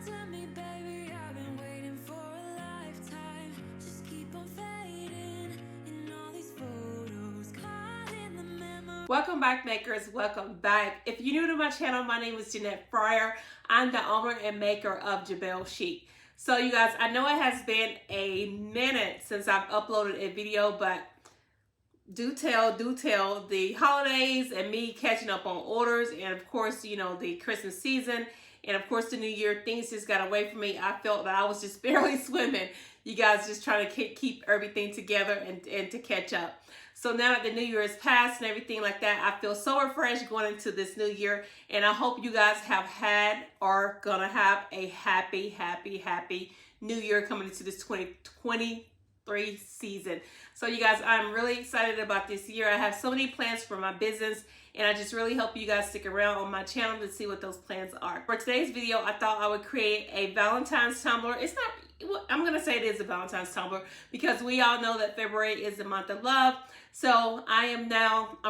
Tell me, baby, I've been waiting for a lifetime. Just keep on fading in all these photos, caught in the memory. Welcome back, makers. Welcome back. If you're new to my channel, my name is Jeanette Fryer. I'm the owner and maker of JeBelle Sheek. So you guys, I know it has been a minute since I've uploaded a video, but do tell, the holidays and me catching up on orders, and of course, you know, the Christmas season, and of course the new year, things just got away from me. I felt that I was just barely swimming. You guys, just trying to keep everything together and to catch up. So now that the new year is passed and everything like that, I feel so refreshed going into this new year, and I hope you guys have had or gonna have a happy new year coming into this 2023 season. So you guys, I'm really excited about this year. I have so many plans for my business, and I just really hope you guys stick around on my channel to see what those plans are. For today's video, I thought I would create a Valentine's tumbler. It's not, I'm gonna say it is a Valentine's tumbler because we all know that February is the month of love. So I'm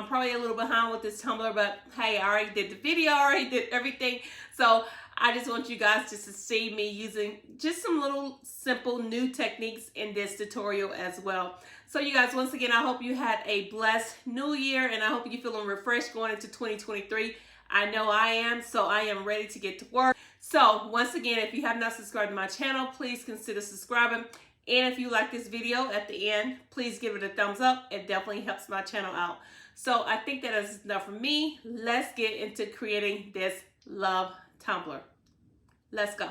probably a little behind with this tumbler, but hey, I already did the video, I already did everything. So I just want you guys just to see me using just some little simple new techniques in this tutorial as well. So you guys, once again, I hope you had a blessed new year, and I hope you're feeling refreshed going into 2023. I know I am, so I am ready to get to work. So once again, if you have not subscribed to my channel, please consider subscribing. And if you like this video at the end, please give it a thumbs up. It definitely helps my channel out. So I think that is enough for me. Let's get into creating this love tumbler. Let's go.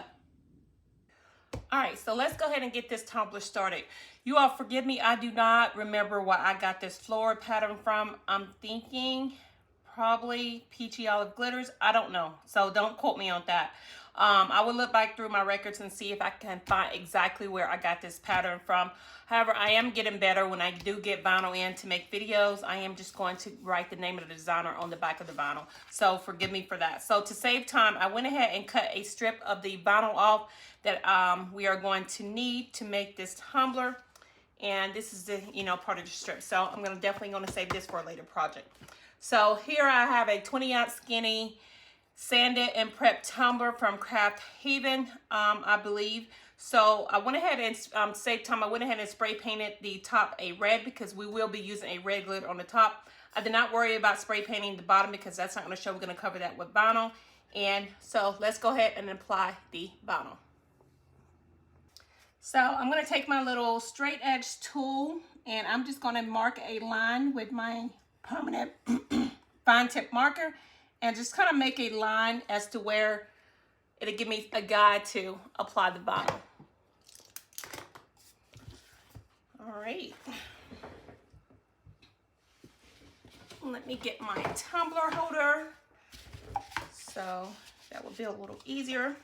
All right, so let's go ahead and get this tumbler started. You all forgive me, I do not remember where I got this floral pattern from. I'm thinking probably Peachy Olive Glitters. I don't know, so don't quote me on that. I will look back through my records and see if I can find exactly where I got this pattern from. However, I am getting better when I do get vinyl in to make videos. I am just going to write the name of the designer on the back of the vinyl. So forgive me for that. So to save time, I went ahead and cut a strip of the vinyl off that we are going to need to make this tumbler. And this is the, part of the strip. So I'm definitely going to save this for a later project. So here I have a 20-ounce skinny sanded and prepped tumbler from Craft Haven, I believe. So I went ahead and save time. I went ahead and spray painted the top a red because we will be using a red glitter on the top. I did not worry about spray painting the bottom because that's not going to show. We're going to cover that with vinyl. And so let's go ahead and apply the vinyl. So I'm going to take my little straight edge tool, and I'm just going to mark a line with my permanent fine tip marker and just kind of make a line as to where it'll give me a guide to apply the vinyl. All right. Let me get my tumbler holder so that will be a little easier.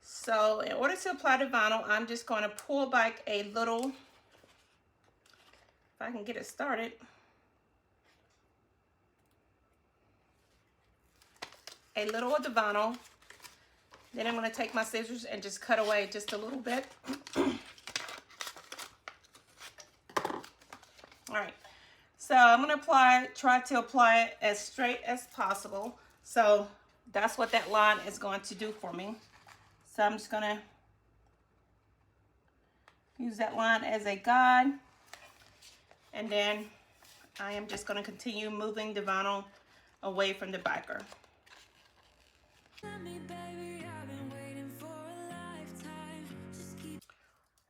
So in order to apply the vinyl, I'm just going to pull back a little, if I can get it started. A little of the vinyl. Then I'm going to take my scissors and just cut away just a little bit. All right. So I'm going to try to apply it as straight as possible. So that's what that line is going to do for me. So I'm just going to use that line as a guide. And then I am just going to continue moving the vinyl away from the backer.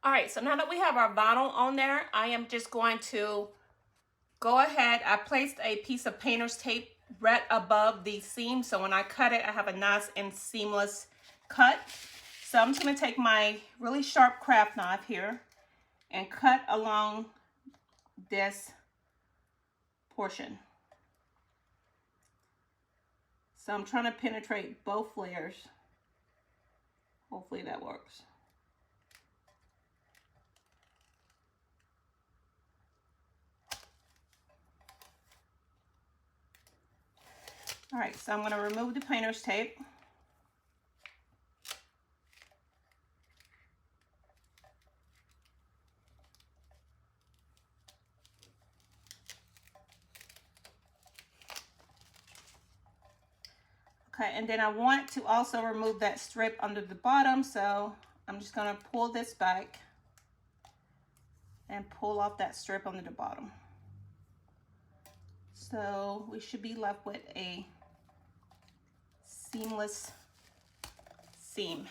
All right, so now that we have our vinyl on there, I am just going to go ahead. I placed a piece of painter's tape right above the seam, so when I cut it, I have a nice and seamless cut. So I'm just going to take my really sharp craft knife here and cut along this portion. So I'm trying to penetrate both layers. Hopefully that works. All right, so I'm going to remove the painter's tape. Okay, and then I want to also remove that strip under the bottom, so I'm just gonna pull this back and pull off that strip under the bottom. So we should be left with a seamless seam.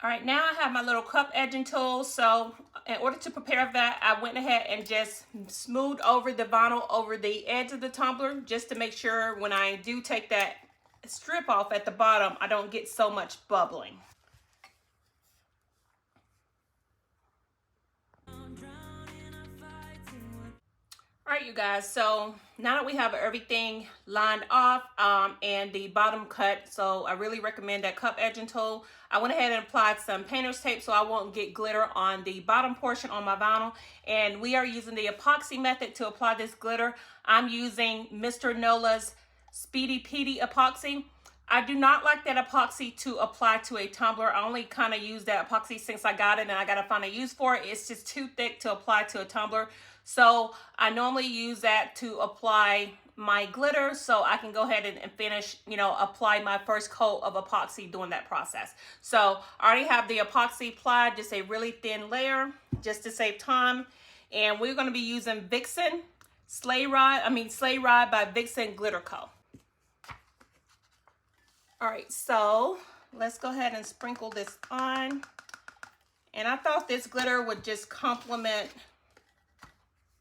All right, now I have my little cup edging tool. So in order to prepare that, I went ahead and just smoothed over the vinyl over the edge of the tumbler, just to make sure when I do take that strip off at the bottom, I don't get so much bubbling. All right, you guys, so now that we have everything lined off and the bottom cut, so I really recommend that cup edging tool. I went ahead and applied some painter's tape so I won't get glitter on the bottom portion on my vinyl. And we are using the epoxy method to apply this glitter. I'm using Mr. Nola's Speedy Petey epoxy. I do not like that epoxy to apply to a tumbler. I only kind of use that epoxy since I got it and I got to find a use for it. It's just too thick to apply to a tumbler. So I normally use that to apply my glitter so I can go ahead and finish, you know, apply my first coat of epoxy during that process. So I already have the epoxy applied, just a really thin layer, just to save time. And we're going to be using Vixen Sleigh Ride by Vixen Glitter Co. All right, so let's go ahead and sprinkle this on. And I thought this glitter would just complement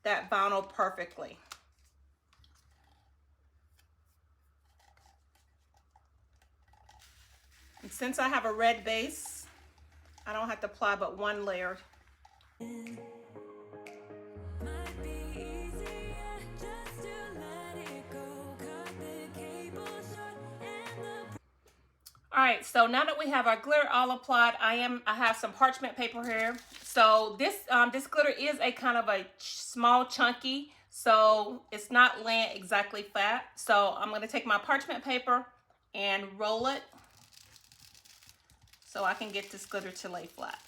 that vinyl perfectly. And since I have a red base, I don't have to apply but one layer. All right, so now that we have our glitter all applied, I have some parchment paper here. So this glitter is a kind of a small chunky, so it's not laying exactly flat. So I'm gonna take my parchment paper and roll it so I can get this glitter to lay flat.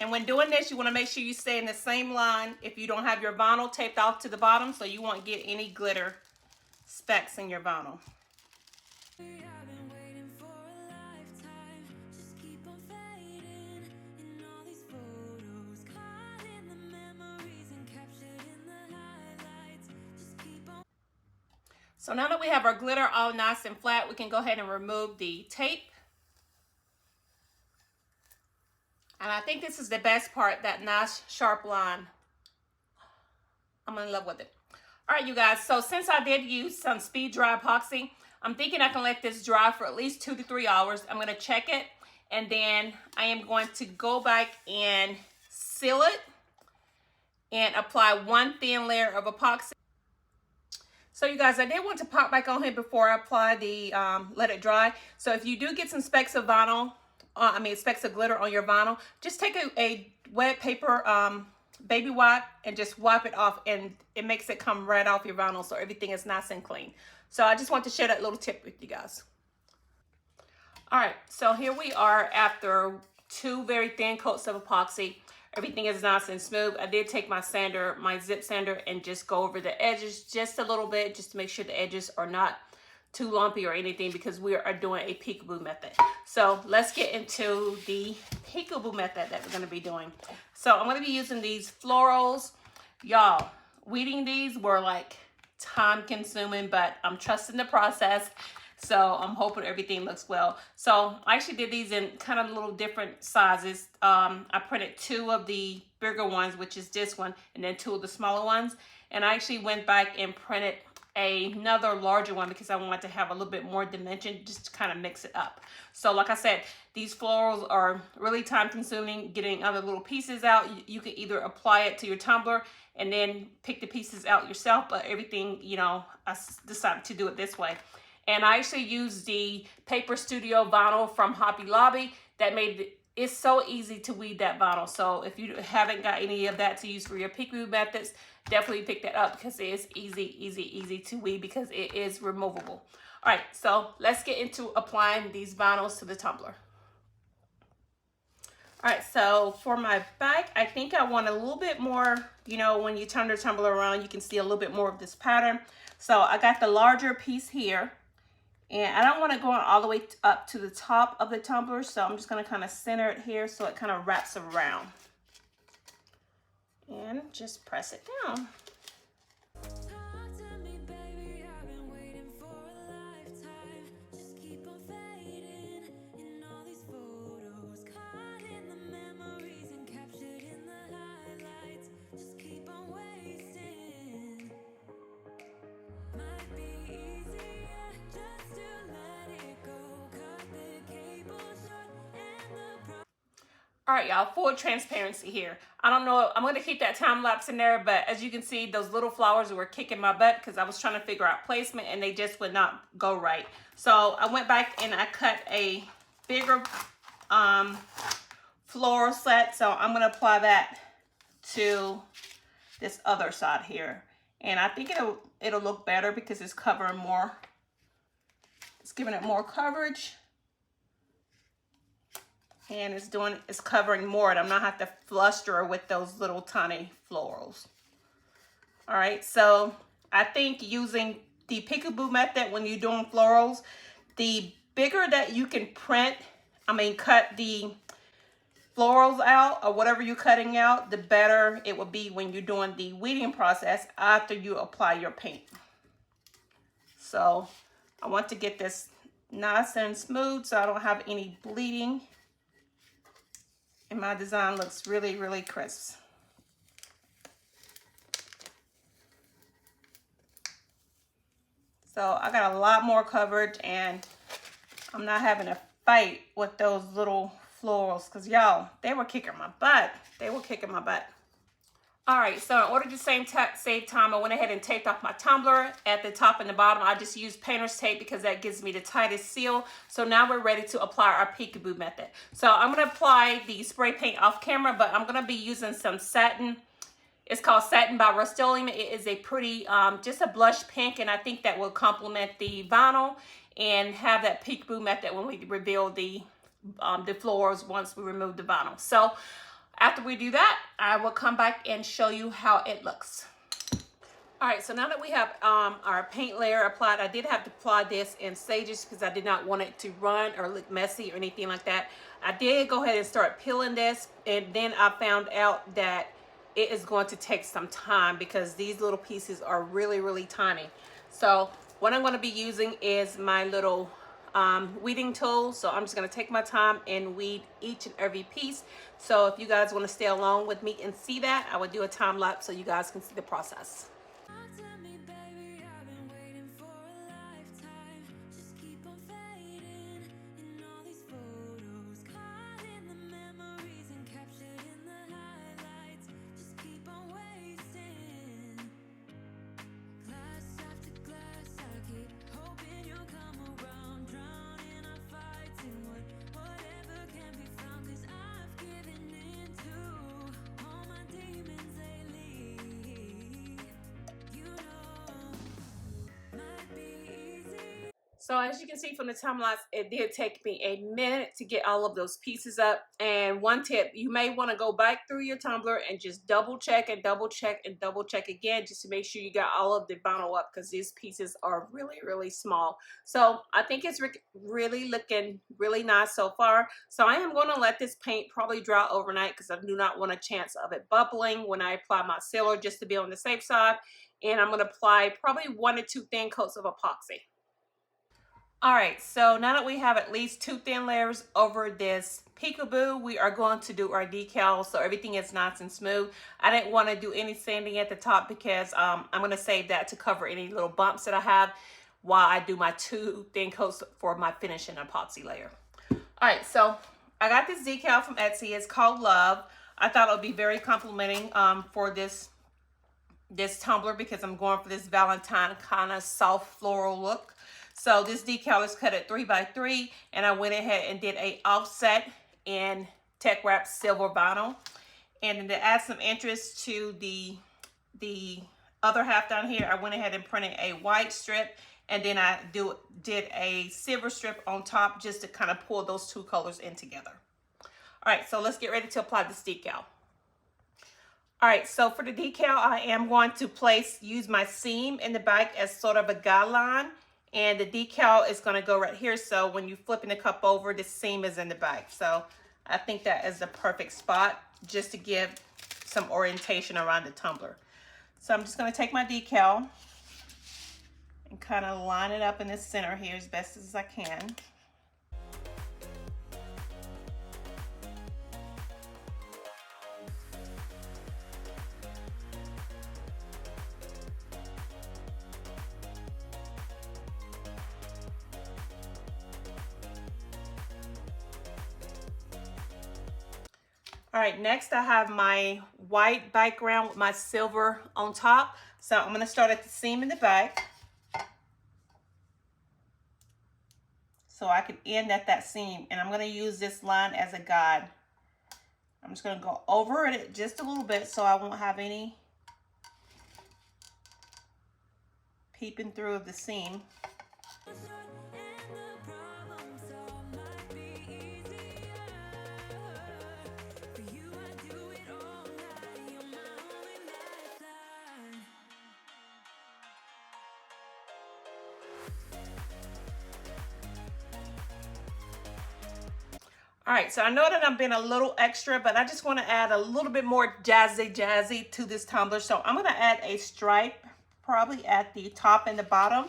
And when doing this, you want to make sure you stay in the same line if you don't have your vinyl taped off to the bottom, so you won't get any glitter specks in your vinyl. So now that we have our glitter all nice and flat, we can go ahead and remove the tape. And I think this is the best part, that nice sharp line. I'm in love with it. All right, you guys, so since I did use some speed dry epoxy, I'm thinking I can let this dry for at least 2 to 3 hours. I'm gonna check it, and then I am going to go back and seal it and apply one thin layer of epoxy. So you guys, I did want to pop back on here before I apply the let it dry. So if you do get some specks of vinyl, specks of glitter on your vinyl, just take a wet paper baby wipe and just wipe it off, and it makes it come right off your vinyl so everything is nice and clean. So I just want to share that little tip with you guys. All right, so here we are after 2 very thin coats of epoxy. Everything is nice and smooth. I did take my sander, my zip sander, and just go over the edges just a little bit, just to make sure the edges are not too lumpy or anything, because we are doing a peekaboo method. So let's get into the peekaboo method that we're going to be doing. So I'm going to be using these florals. Y'all, weeding these were like time consuming, but I'm trusting the process. So I'm hoping everything looks well. So I actually did these in kind of little different sizes. I printed 2 of the bigger ones, which is this one, and then 2 of the smaller ones. And I actually went back and printed another larger one because I wanted to have a little bit more dimension, just to kind of mix it up. So like I said, these florals are really time consuming, getting other little pieces out. You can either apply it to your tumbler and then pick the pieces out yourself, but everything, you know, I decided to do it this way. And I actually used the Paper Studio vinyl from Hobby Lobby. That made it's so easy to weed that vinyl. So if you haven't got any of that to use for your peekaboo methods, definitely pick that up, because it is easy to weed, because it is removable. All right, so let's get into applying these vinyls to the tumbler. All right, so for my back, I think I want a little bit more, you know, when you turn the tumbler around, you can see a little bit more of this pattern. So I got the larger piece here, and I don't want to go all the way up to the top of the tumbler, so I'm just going to kind of center it here so it kind of wraps around. And just press it down. All right, y'all, full transparency here. I don't know, I'm going to keep that time lapse in there, but as you can see, those little flowers were kicking my butt because I was trying to figure out placement and they just would not go right. So I went back and I cut a bigger floral set. So I'm going to apply that to this other side here. And I think it'll look better because it's covering more. It's giving it more coverage. And it's covering more, and I'm not have to fluster with those little tiny florals. All right, so I think using the peekaboo method when you're doing florals, the bigger that you can cut the florals out or whatever you're cutting out, the better it will be when you're doing the weeding process after you apply your paint. So I want to get this nice and smooth so I don't have any bleeding. And my design looks really, really crisp. So I got a lot more coverage and I'm not having a fight with those little florals because y'all, they were kicking my butt. They were kicking my butt. All right, so in order to save time, I went ahead and taped off my tumbler at the top and the bottom. I just used painter's tape because that gives me the tightest seal. So now we're ready to apply our peekaboo method. So I'm going to apply the spray paint off camera, but I'm going to be using some satin. It's called Satin by Rustoleom. It is a pretty, just a blush pink, and I think that will complement the vinyl and have that peekaboo method when we reveal the florals once we remove the vinyl. So after we do that, I will come back and show you how it looks. All right, so now that we have our paint layer applied, I did have to apply this in stages because I did not want it to run or look messy or anything like that. I did go ahead and start peeling this, and then I found out that it is going to take some time because these little pieces are really, really tiny. So what I'm going to be using is my little weeding tool. So I'm just going to take my time and weed each and every piece. So if you guys want to stay along with me and see that, I would do a time lapse so you guys can see the process. So as you can see from the time lapse, it did take me a minute to get all of those pieces up. And one tip, you may want to go back through your tumbler and just double check and double check and double check again just to make sure you got all of the vinyl up because these pieces are really, really small. So I think it's really looking really nice so far. So I am going to let this paint probably dry overnight because I do not want a chance of it bubbling when I apply my sealer, just to be on the safe side. And I'm going to apply probably 1 to 2 thin coats of epoxy. All right, so now that we have at least 2 thin layers over this peekaboo, we are going to do our decal so everything is nice and smooth. I didn't want to do any sanding at the top because I'm going to save that to cover any little bumps that I have while I do my 2 thin coats for my finishing epoxy layer. All right, so I got this decal from Etsy. It's called Love. I thought it would be very complimenting for this tumbler because I'm going for this Valentine kind of soft floral look. So this decal is cut at 3x3, and I went ahead and did a offset in Tech Wrap silver vinyl. And then to add some interest to the other half down here, I went ahead and printed a white strip, and then I did a silver strip on top just to kind of pull those 2 colors in together. All right, so let's get ready to apply this decal. All right, so for the decal, I am going to use my seam in the back as sort of a guideline, and the decal is going to go right here. So when you're flipping the cup over, the seam is in the back. So I think that is the perfect spot just to give some orientation around the tumbler. So I'm just going to take my decal and kind of line it up in the center here as best as I can. All right, next I have my white background with my silver on top. So I'm gonna start at the seam in the back, so I can end at that seam. And I'm gonna use this line as a guide. I'm just gonna go over it just a little bit so I won't have any peeping through of the seam. All right, so I know that I'm being a little extra, but I just want to add a little bit more jazzy to this tumbler. So I'm going to add a stripe probably at the top and the bottom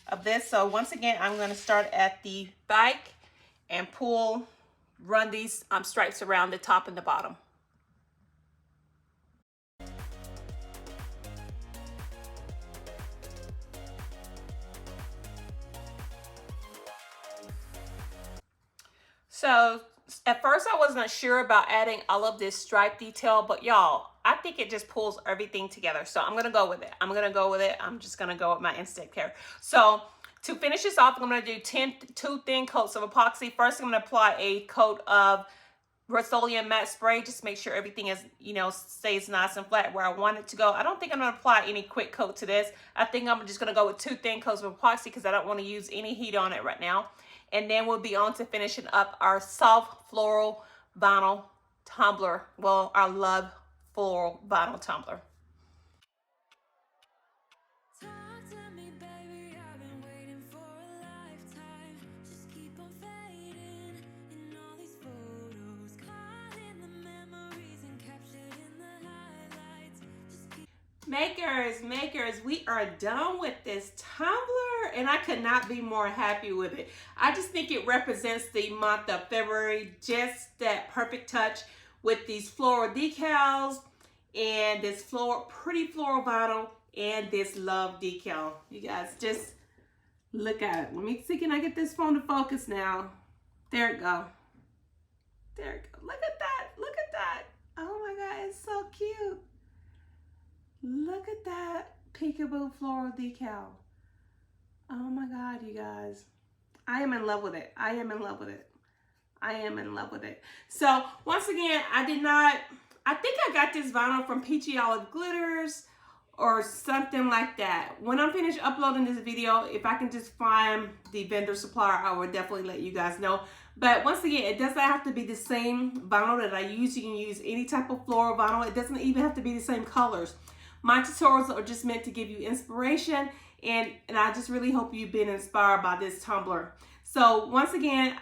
of this. So once again, I'm going to start at the back and run these stripes around the top and the bottom. So at first I wasn't sure about adding all of this stripe detail, but y'all, I think it just pulls everything together. So I'm gonna go with it. I'm just gonna go with my instinct here. So to finish this off, I'm gonna do two thin coats of epoxy. First, I'm gonna apply a coat of Rustoleom matte spray, just make sure everything is, stays nice and flat where I want it to go. I don't think I'm gonna apply any quick coat to this. I think I'm just gonna go with two thin coats of epoxy because I don't want to use any heat on it right now. And then we'll be on to finishing up our soft floral vinyl tumbler. Well, our love floral vinyl tumbler. Makers, we are done with this tumbler, and I could not be more happy with it. I just think it represents the month of February, just that perfect touch with these floral decals and this pretty floral vinyl and this love decal. You guys just look at it. Let me see, can I get this phone to focus now? There it go. There it go. Look at that. Look at that. Oh my God, it's so cute. Look at that peekaboo floral decal. Oh my God, you guys. I am in love with it. I am in love with it. I am in love with it. So once again, I think I got this vinyl from Peachy Olive Glitters or something like that. When I'm finished uploading this video, if I can just find the vendor supplier, I will definitely let you guys know. But once again, it doesn't have to be the same vinyl that I use. You can use any type of floral vinyl. It doesn't even have to be the same colors. My tutorials are just meant to give you inspiration, and I just really hope you've been inspired by this tumbler. So once again,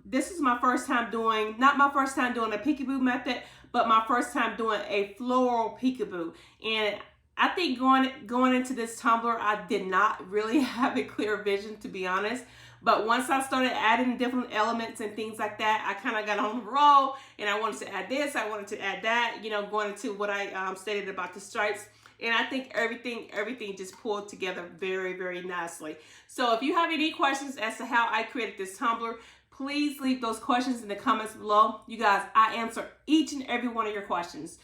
this is my first time doing, not my first time doing a peekaboo method, but my first time doing a floral peekaboo. And I think going into this tumbler, I did not really have a clear vision, to be honest. But once I started adding different elements and things like that, I kind of got on the roll, and I wanted to add this, I wanted to add that, going into what I stated about the stripes. And I think everything just pulled together very, very nicely. So if you have any questions as to how I created this tumbler, please leave those questions in the comments below. You guys, I answer each and every one of your questions.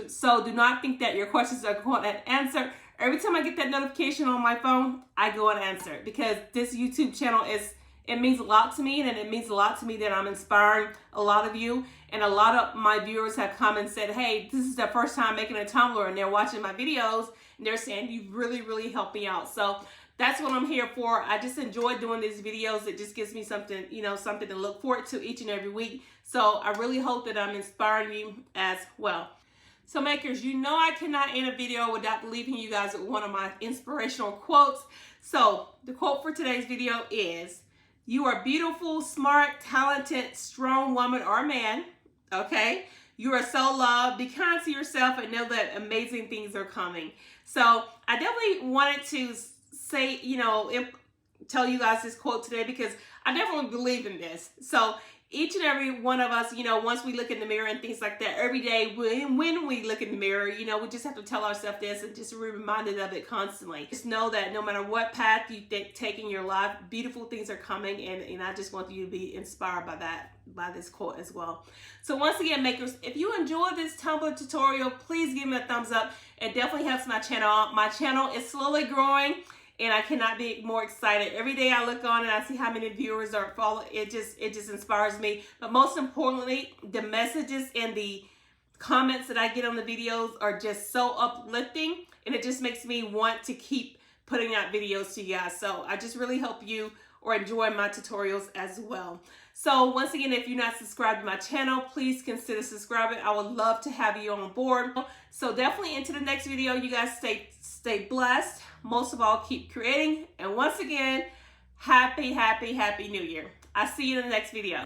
So do not think that your questions are going unanswered. Every time I get that notification on my phone, I go and answer it, because this YouTube channel it means a lot to me, and it means a lot to me that I'm inspiring a lot of you. And a lot of my viewers have come and said, hey, this is their first time making a tumbler, and they're watching my videos and they're saying, you really, really helped me out. So that's what I'm here for. I just enjoy doing these videos. It just gives me something, you know, something to look forward to each and every week. So I really hope that I'm inspiring you as well. So makers, you know I cannot end a video without leaving you guys with one of my inspirational quotes. So the quote for today's video is, "You are beautiful, smart, talented, strong woman or man, okay? You are so loved. Be kind to yourself and know that amazing things are coming." So I definitely wanted to say, you know, tell you guys this quote today because I definitely believe in this. So each and every one of us, you know, once we look in the mirror and things like that, every day when we look in the mirror, you know, we just have to tell ourselves this and just be reminded of it constantly. Just know that no matter what path you take in your life, beautiful things are coming, and I just want you to be inspired by that, by this quote as well. So once again, makers, if you enjoyed this Tumbler tutorial, please give me a thumbs up. It definitely helps my channel out. My channel is slowly growing, and I cannot be more excited. Every day I look on and I see how many viewers are following. It just inspires me. But most importantly, the messages and the comments that I get on the videos are just so uplifting, and it just makes me want to keep putting out videos to you guys. So I just really hope you or enjoy my tutorials as well. So once again, if you're not subscribed to my channel, please consider subscribing. I would love to have you on board. So definitely into the next video, you guys stay blessed. Most of all, keep creating. And once again, happy New Year. I'll see you in the next video.